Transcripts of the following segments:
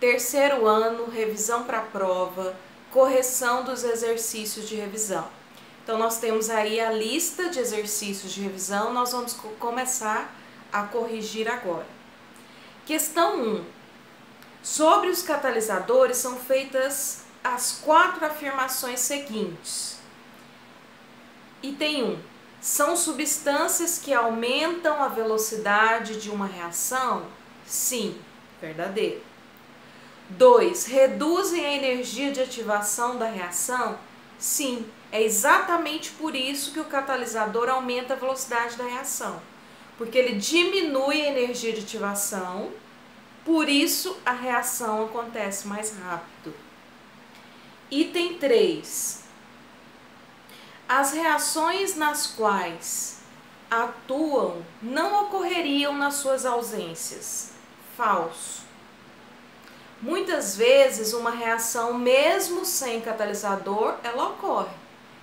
terceiro ano, revisão para prova, correção dos exercícios de revisão. Então, nós temos aí a lista de exercícios de revisão, nós vamos começar a corrigir agora. Questão 1. Sobre os catalisadores são feitas as 4 afirmações seguintes. Item 1. São substâncias que aumentam a velocidade de uma reação? Sim, verdadeiro. 2. Reduzem a energia de ativação da reação? Sim, é exatamente por isso que o catalisador aumenta a velocidade da reação, porque ele diminui a energia de ativação, por isso a reação acontece mais rápido. Item 3. As reações nas quais atuam não ocorreriam nas suas ausências. Falso. Muitas vezes uma reação, mesmo sem catalisador, ela ocorre.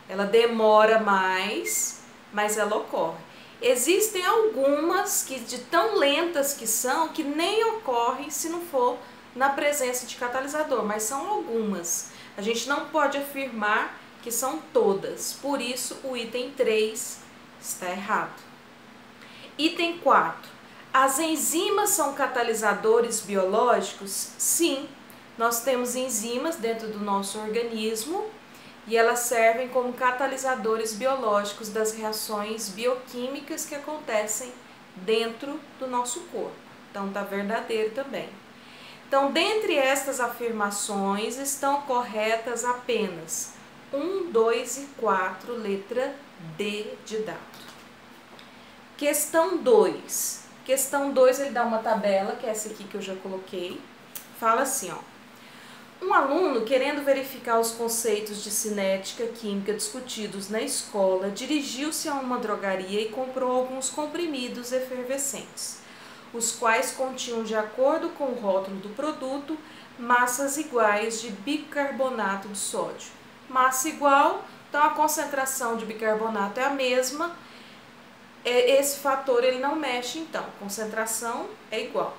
Ela demora mais, mas ela ocorre. Existem algumas que, de tão lentas que são, que nem ocorrem se não for na presença de catalisador, mas são algumas. A gente não pode afirmar que são todas, por isso o item 3 está errado. Item 4. As enzimas são catalisadores biológicos? Sim, nós temos enzimas dentro do nosso organismo e elas servem como catalisadores biológicos das reações bioquímicas que acontecem dentro do nosso corpo. Então, está verdadeiro também. Então, dentre estas afirmações estão corretas apenas 1, 2 e 4, letra D de dado. Questão 2. Questão 2, ele dá uma tabela, que é essa aqui que eu já coloquei. Fala assim, ó. Um aluno, querendo verificar os conceitos de cinética química discutidos na escola, dirigiu-se a uma drogaria e comprou alguns comprimidos efervescentes, os quais continham, de acordo com o rótulo do produto, massas iguais de bicarbonato de sódio. Massa igual, então a concentração de bicarbonato é a mesma. Esse fator ele não mexe, então, concentração é igual.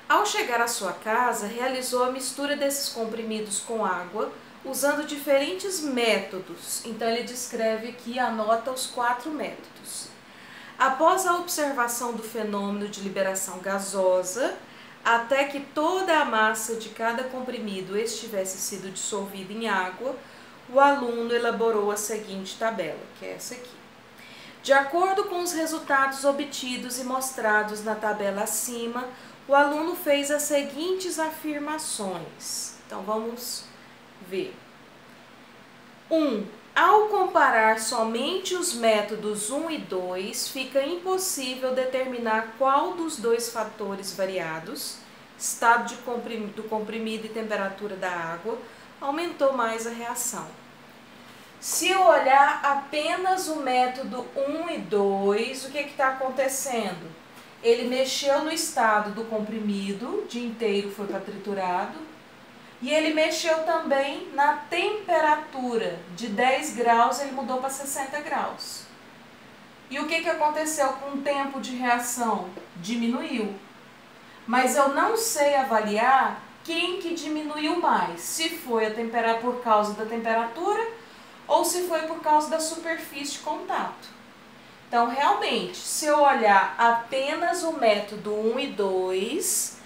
Ao chegar à sua casa, realizou a mistura desses comprimidos com água, usando diferentes métodos. Então, ele descreve aqui, anota os 4 métodos. Após a observação do fenômeno de liberação gasosa, até que toda a massa de cada comprimido estivesse sido dissolvida em água, o aluno elaborou a seguinte tabela, que é essa aqui. De acordo com os resultados obtidos e mostrados na tabela acima, o aluno fez as seguintes afirmações. Então, vamos ver. 1. Ao comparar somente os métodos 1 e 2, fica impossível determinar qual dos 2 fatores variados, estado do comprimido e temperatura da água, aumentou mais a reação. Se eu olhar apenas o método 1 e 2, o que está acontecendo? Ele mexeu no estado do comprimido, de inteiro foi para triturado, e ele mexeu também na temperatura, de 10 graus ele mudou para 60 graus. E o que aconteceu com o tempo de reação? Diminuiu. Mas eu não sei avaliar quem que diminuiu mais, se foi por causa da temperatura ou se foi por causa da superfície de contato. Então, realmente, se eu olhar apenas o método 1 e 2,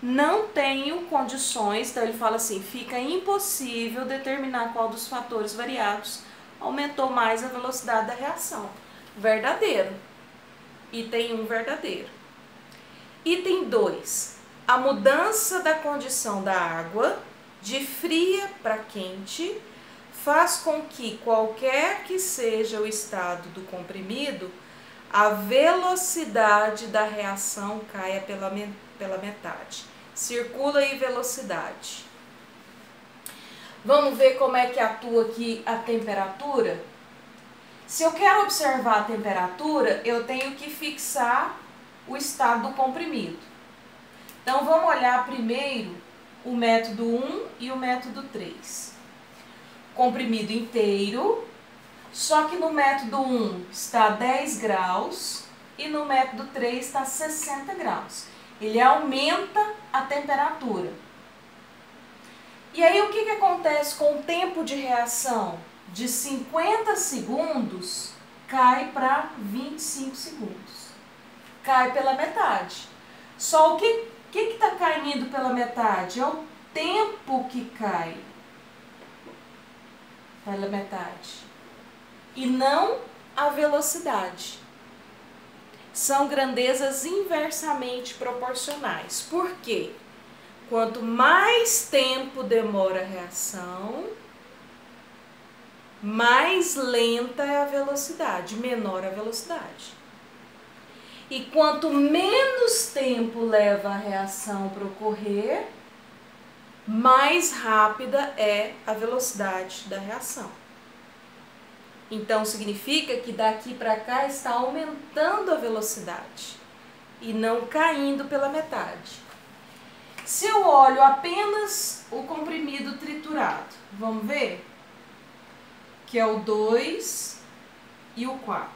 não tenho condições, então ele fala assim, fica impossível determinar qual dos fatores variados aumentou mais a velocidade da reação. Verdadeiro. Item 1, verdadeiro. Item 2. A mudança da condição da água de fria para quente faz com que, qualquer que seja o estado do comprimido, a velocidade da reação caia pela metade. Circula aí velocidade. Vamos ver como é que atua aqui a temperatura? Se eu quero observar a temperatura, eu tenho que fixar o estado do comprimido. Então, vamos olhar primeiro o método 1 e o método 3. Comprimido inteiro, só que no método 1 está 10 graus e no método 3 está 60 graus. Ele aumenta a temperatura. E aí o que acontece com o tempo de reação? De 50 segundos cai para 25 segundos. Cai pela metade. Só o que está caindo pela metade? É o tempo que cai pela metade. E não a velocidade. São grandezas inversamente proporcionais. Por quê? Quanto mais tempo demora a reação, mais lenta é a velocidade, menor a velocidade. E quanto menos tempo leva a reação para ocorrer, mais rápida é a velocidade da reação. Então, significa que daqui para cá está aumentando a velocidade e não caindo pela metade. Se eu olho apenas o comprimido triturado, vamos ver? Que é o 2 e o 4.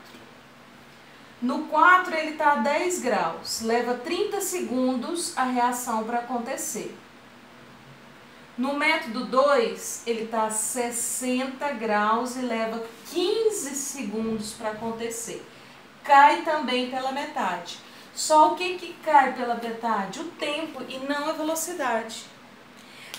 No 4 ele está a 10 graus, leva 30 segundos a reação para acontecer. No método 2, ele está a 60 graus e leva 15 segundos para acontecer. Cai também pela metade. Só o que cai pela metade? O tempo e não a velocidade.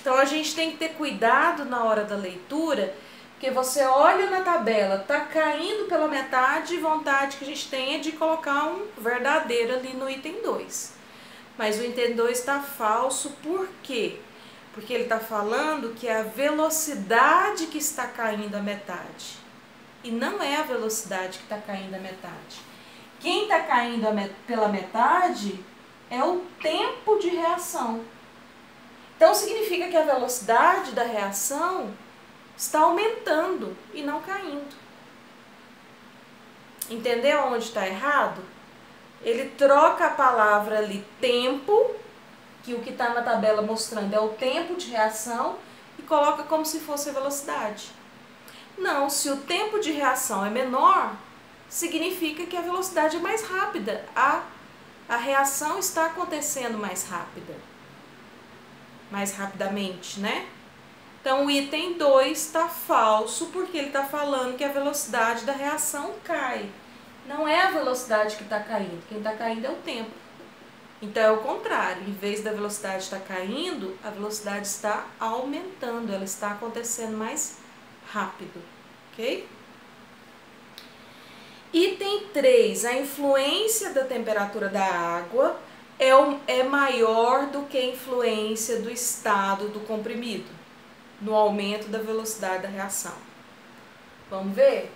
Então a gente tem que ter cuidado na hora da leitura, porque você olha na tabela, está caindo pela metade e vontade que a gente tem é de colocar um verdadeiro ali no item 2. Mas o item 2 está falso, por quê? Porque ele está falando que é a velocidade que está caindo a metade. E não é a velocidade que está caindo a metade. Quem está caindo pela metade é o tempo de reação. Então significa que a velocidade da reação está aumentando e não caindo. Entendeu onde está errado? Ele troca a palavra ali tempo, que o que está na tabela mostrando é o tempo de reação, e coloca como se fosse a velocidade. Não, se o tempo de reação é menor, significa que a velocidade é mais rápida. A reação está acontecendo mais rápida. Mais rapidamente, né? Então o item 2 está falso porque ele está falando que a velocidade da reação cai. Não é a velocidade que está caindo, quem está caindo é o tempo. Então é o contrário, em vez da velocidade estar caindo, a velocidade está aumentando, ela está acontecendo mais rápido, ok? Item 3, a influência da temperatura da água é maior do que a influência do estado do comprimido, no aumento da velocidade da reação. Vamos ver?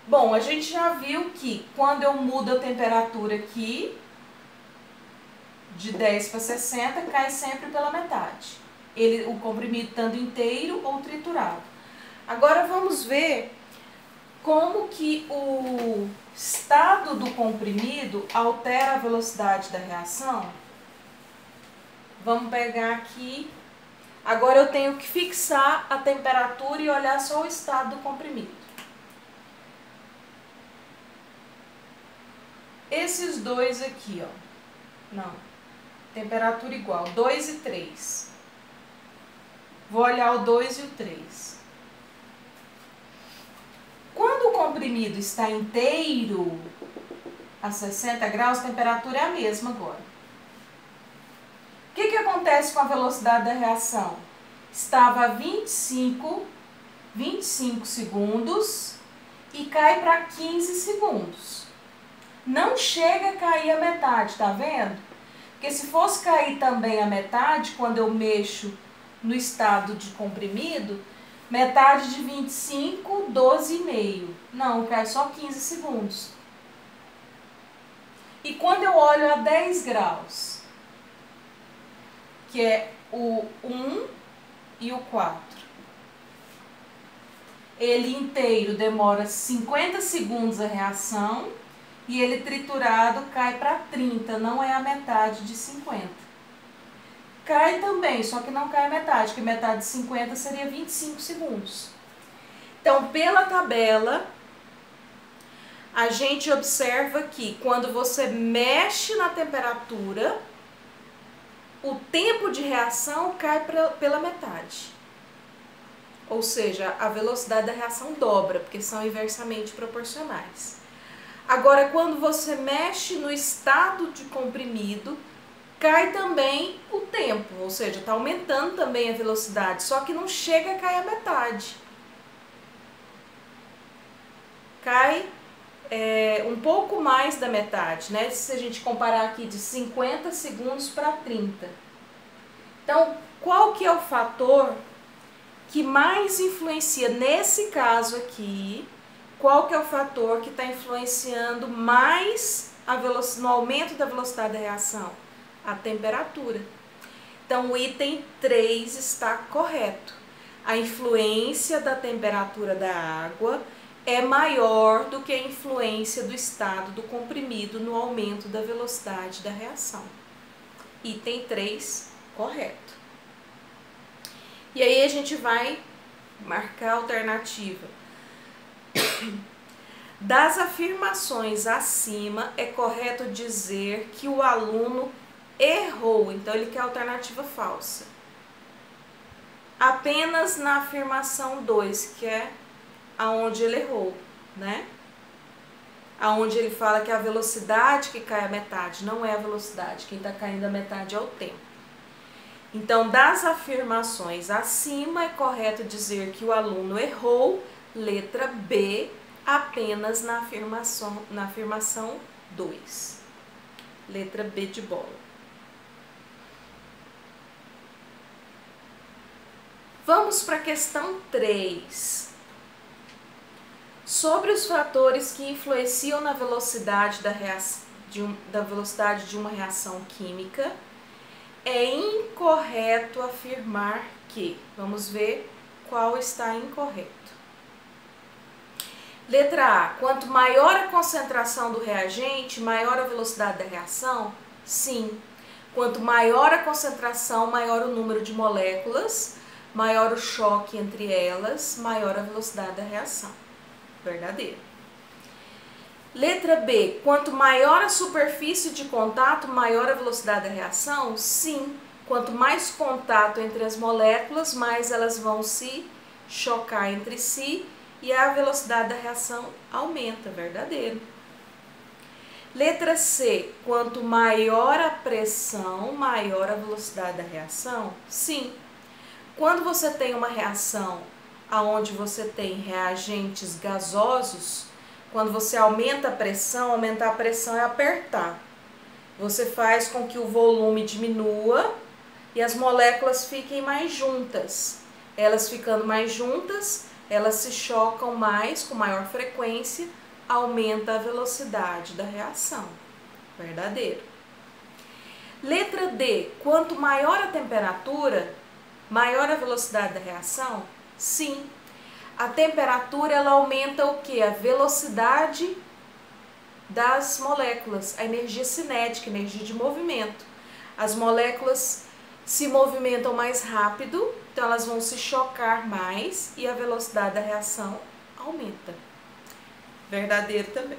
Bom, a gente já viu que quando eu mudo a temperatura aqui, de 10 para 60, cai sempre pela metade. O comprimido estando inteiro ou triturado. Agora vamos ver como que o estado do comprimido altera a velocidade da reação. Vamos pegar aqui. Agora eu tenho que fixar a temperatura e olhar só o estado do comprimido. Esses dois aqui, ó. Não. Temperatura igual, 2 e 3. Vou olhar o 2 e o 3. Quando o comprimido está inteiro, a 60 graus, a temperatura é a mesma agora. O que acontece com a velocidade da reação? Estava a 25 segundos e cai para 15 segundos. Não chega a cair a metade, tá vendo? Porque se fosse cair também a metade, quando eu mexo no estado de comprimido, metade de 25, 12,5. Não, cai só 15 segundos. E quando eu olho a 10 graus, que é o 1 e o 4, ele inteiro demora 50 segundos a reação, e ele triturado cai para 30, não é a metade de 50. Cai também, só que não cai a metade, que metade de 50 seria 25 segundos. Então, pela tabela, a gente observa que quando você mexe na temperatura, tempo de reação cai pela metade. Ou seja, a velocidade da reação dobra, porque são inversamente proporcionais. Agora, quando você mexe no estado de comprimido, cai também o tempo, ou seja, está aumentando também a velocidade, só que não chega a cair a metade. Cai um pouco mais da metade, né? Se a gente comparar aqui de 50 segundos para 30. Então, qual que é o fator que mais influencia nesse caso aqui? Qual que é o fator que está influenciando mais no aumento da velocidade da reação? A temperatura. Então, o item 3 está correto. A influência da temperatura da água é maior do que a influência do estado do comprimido no aumento da velocidade da reação. Item 3, correto. E aí a gente vai marcar a alternativa. Das afirmações acima, é correto dizer que o aluno errou, então ele quer a alternativa falsa. Apenas na afirmação 2, que é aonde ele errou, né? Aonde ele fala que é a velocidade que cai a metade, não é a velocidade, quem está caindo a metade é o tempo. Então, das afirmações acima, é correto dizer que o aluno errou, letra B, apenas na afirmação 2. Letra B de bola. Vamos para a questão 3. Sobre os fatores que influenciam na velocidade da velocidade de uma reação química, é incorreto afirmar que. Vamos ver qual está incorreto. Letra A. Quanto maior a concentração do reagente, maior a velocidade da reação? Sim. Quanto maior a concentração, maior o número de moléculas, maior o choque entre elas, maior a velocidade da reação. Verdadeiro. Letra B. Quanto maior a superfície de contato, maior a velocidade da reação? Sim. Quanto mais contato entre as moléculas, mais elas vão se chocar entre si e a velocidade da reação aumenta. Verdadeiro. Letra C. Quanto maior a pressão, maior a velocidade da reação? Sim. Quando você tem uma reação onde você tem reagentes gasosos, quando você aumenta a pressão, aumentar a pressão é apertar. Você faz com que o volume diminua e as moléculas fiquem mais juntas. Elas ficando mais juntas, elas se chocam mais, com maior frequência, aumenta a velocidade da reação. Verdadeiro. Letra D. Quanto maior a temperatura, maior a velocidade da reação? Sim. A temperatura, ela aumenta o quê? A velocidade das moléculas, a energia cinética, energia de movimento. As moléculas se movimentam mais rápido, então elas vão se chocar mais e a velocidade da reação aumenta. Verdadeiro também.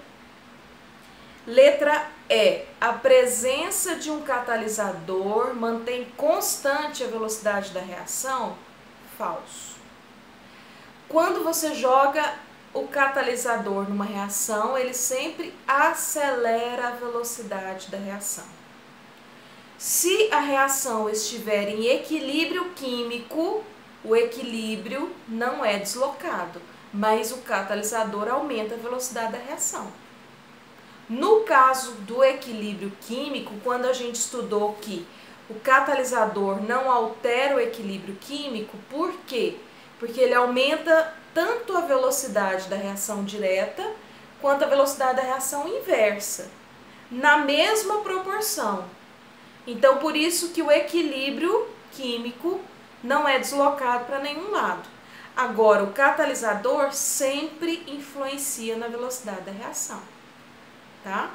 Letra E. A presença de um catalisador mantém constante a velocidade da reação? Falso. Quando você joga o catalisador numa reação, ele sempre acelera a velocidade da reação. Se a reação estiver em equilíbrio químico, o equilíbrio não é deslocado, mas o catalisador aumenta a velocidade da reação. No caso do equilíbrio químico, quando a gente estudou que o catalisador não altera o equilíbrio químico, por quê? Porque ele aumenta tanto a velocidade da reação direta quanto a velocidade da reação inversa, na mesma proporção. Então, por isso que o equilíbrio químico não é deslocado para nenhum lado. Agora, o catalisador sempre influencia na velocidade da reação, tá?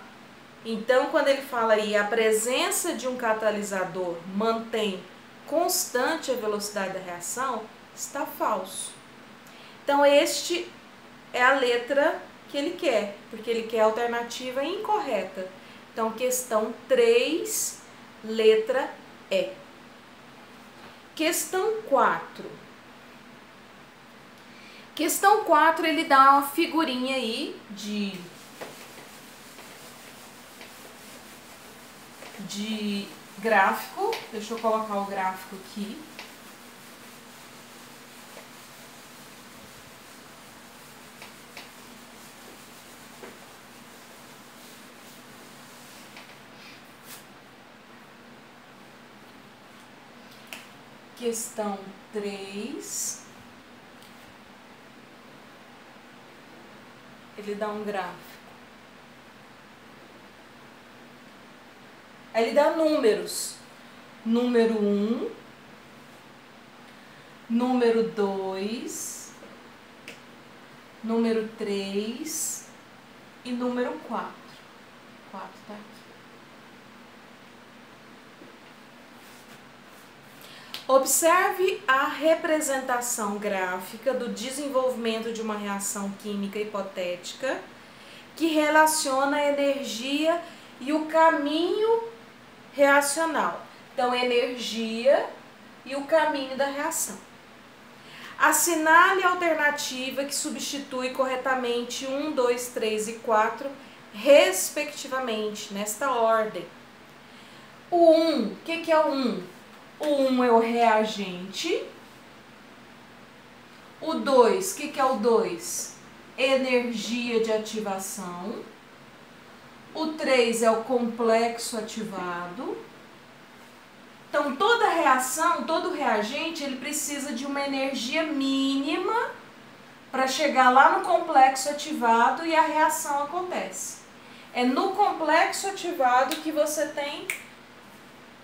Então, quando ele fala aí, a presença de um catalisador mantém constante a velocidade da reação, está falso. Então, este é a letra que ele quer, porque ele quer a alternativa incorreta. Então, questão 3, letra E. Questão 4. Questão 4, ele dá uma figurinha aí de gráfico. Deixa eu colocar o gráfico aqui. Questão 3. Ele dá um gráfico. Aí ele dá números. Número 1, número 2, número 3 e número 4. 4 tá aqui. Observe a representação gráfica do desenvolvimento de uma reação química hipotética que relaciona a energia e o caminho reacional. Então, energia e o caminho da reação. Assinale a alternativa que substitui corretamente 1, 2, 3 e 4, respectivamente, nesta ordem. O 1, o que é o 1? O 1 é o reagente. O 2, o que é o 2? Energia de ativação. O 3 é o complexo ativado. Então, toda reação, todo reagente, ele precisa de uma energia mínima para chegar lá no complexo ativado e a reação acontece. É no complexo ativado que você tem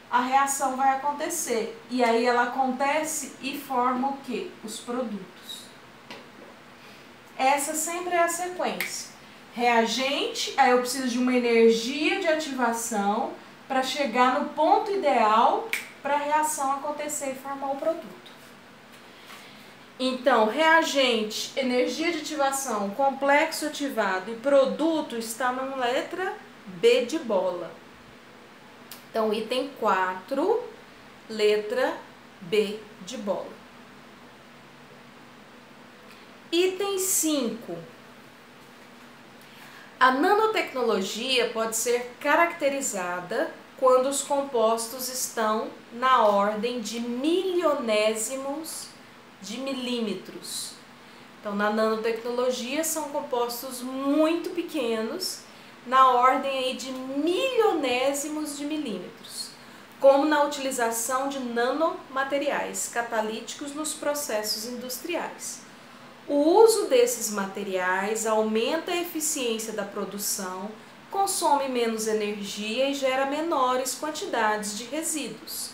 a reação vai acontecer. E aí ela acontece e forma o quê? Os produtos. Essa sempre é a sequência. Reagente, aí eu preciso de uma energia de ativação para chegar no ponto ideal para a reação acontecer e formar o produto. Então, reagente, energia de ativação, complexo ativado e produto está na letra B de bola. Então, item 4, letra B de bola. Item 5. A nanotecnologia pode ser caracterizada quando os compostos estão na ordem de milionésimos de milímetros. Então, na nanotecnologia são compostos muito pequenos, na ordem aí de milionésimos de milímetros, como na utilização de nanomateriais catalíticos nos processos industriais. O uso desses materiais aumenta a eficiência da produção, consome menos energia e gera menores quantidades de resíduos.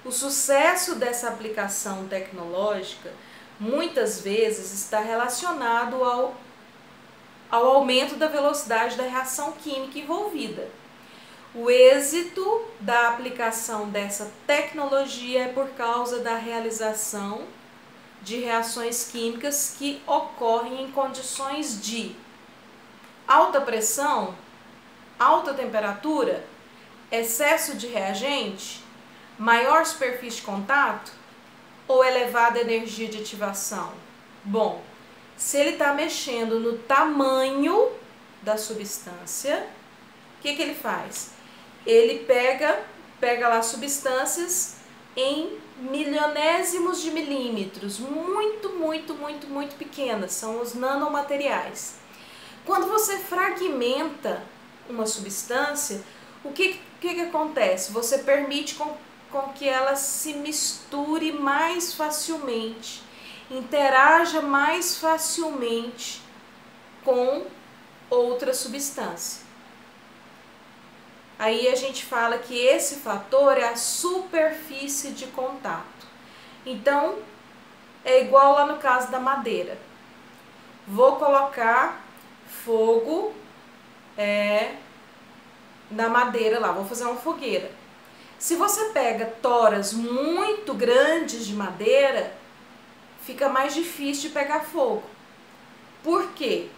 O sucesso dessa aplicação tecnológica muitas vezes está relacionado ao aumento da velocidade da reação química envolvida. O êxito da aplicação dessa tecnologia é por causa da realização de reações químicas que ocorrem em condições de alta pressão, alta temperatura, excesso de reagente, maior superfície de contato ou elevada energia de ativação? Bom, se ele está mexendo no tamanho da substância, o que ele faz? Ele pega lá substâncias em milionésimos de milímetros, muito pequenas, são os nanomateriais. Quando você fragmenta uma substância, o que acontece? Você permite com que ela se misture mais facilmente, interaja mais facilmente com outra substância. Aí a gente fala que esse fator é a superfície de contato. Então, é igual lá no caso da madeira. Vou colocar fogo na madeira lá, vou fazer uma fogueira. Se você pega toras muito grandes de madeira, fica mais difícil de pegar fogo. Por quê?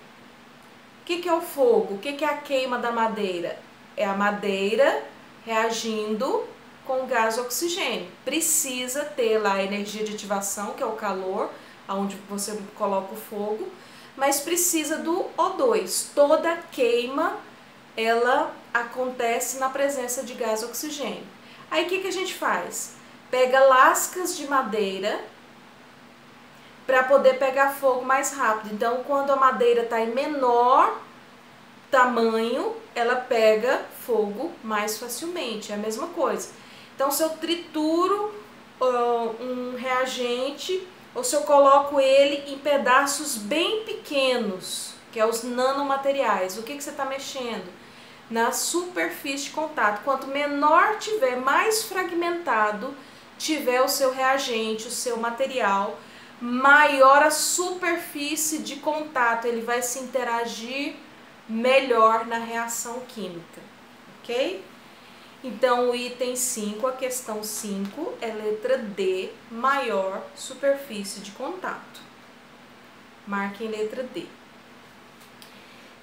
O que é o fogo? O que é a queima da madeira? É a madeira reagindo com o gás oxigênio. Precisa ter lá a energia de ativação, que é o calor, onde você coloca o fogo, mas precisa do O2. Toda queima, ela acontece na presença de gás oxigênio. Aí o que a gente faz? Pega lascas de madeira para poder pegar fogo mais rápido. Então, quando a madeira está em menor tamanho, ela pega fogo mais facilmente. É a mesma coisa. Então, se eu trituro um reagente, ou se eu coloco ele em pedaços bem pequenos, que é os nanomateriais, o que você está mexendo? Na superfície de contato. Quanto menor tiver, mais fragmentado tiver o seu reagente, o seu material, maior a superfície de contato, ele vai se interagir melhor na reação química, ok? Então, o item 5, a questão 5, é letra D, maior superfície de contato. Marquem letra D.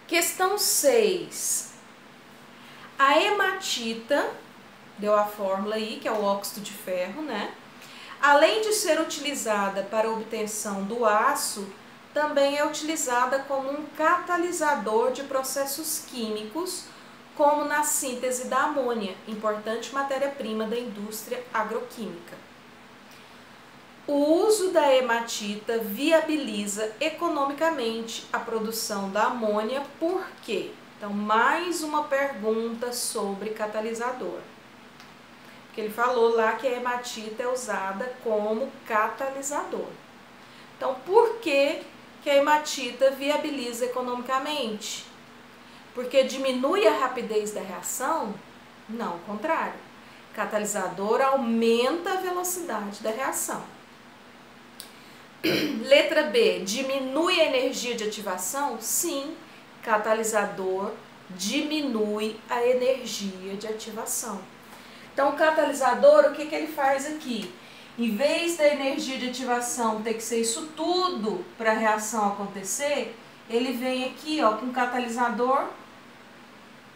Questão 6. A hematita, deu a fórmula aí, que é o óxido de ferro, né? Além de ser utilizada para a obtenção do aço, também é utilizada como um catalisador de processos químicos, como na síntese da amônia, importante matéria-prima da indústria agroquímica. O uso da hematita viabiliza economicamente a produção da amônia, por quê? Então, mais uma pergunta sobre catalisador. Porque ele falou lá que a hematita é usada como catalisador. Então, por que a hematita viabiliza economicamente? Porque diminui a rapidez da reação? Não, ao contrário. Catalisador aumenta a velocidade da reação. Letra B, diminui a energia de ativação? Sim, catalisador diminui a energia de ativação. Então, o catalisador, o que ele faz aqui? Em vez da energia de ativação ter que ser isso tudo para a reação acontecer, ele vem aqui, ó, com o catalisador,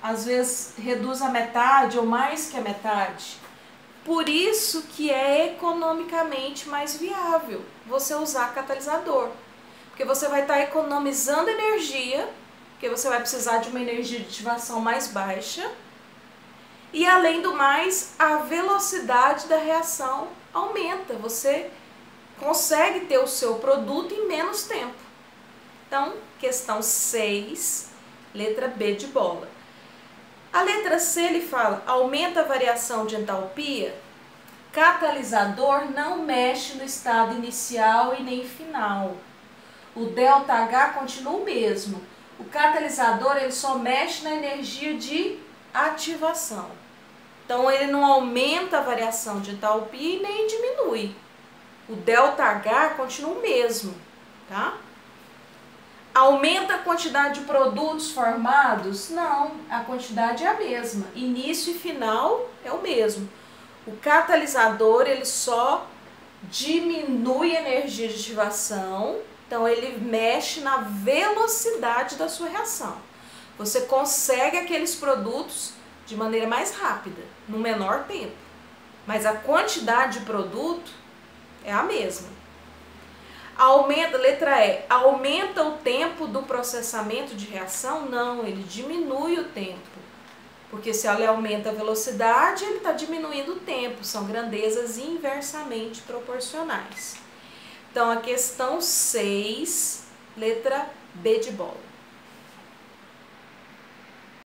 às vezes reduz a metade ou mais que a metade. Por isso que é economicamente mais viável você usar catalisador. Porque você vai estar economizando energia, porque você vai precisar de uma energia de ativação mais baixa. E além do mais, a velocidade da reação aumenta. Você consegue ter o seu produto em menos tempo. Então, questão 6, letra B de bola. A letra C, ele fala, aumenta a variação de entalpia? Catalisador não mexe no estado inicial e nem final. O ΔH continua o mesmo. O catalisador, ele só mexe na energia de ativação. Então, ele não aumenta a variação de entalpia e nem diminui. O ΔH continua o mesmo, tá? Aumenta a quantidade de produtos formados? Não, a quantidade é a mesma. Início e final é o mesmo. O catalisador, ele só diminui a energia de ativação, então ele mexe na velocidade da sua reação. Você consegue aqueles produtos de maneira mais rápida, no menor tempo. Mas a quantidade de produto é a mesma. Aumenta, letra E, aumenta o tempo do processamento de reação? Não, ele diminui o tempo. Porque se ele aumenta a velocidade, ele está diminuindo o tempo. São grandezas inversamente proporcionais. Então, a questão 6, letra B de bola.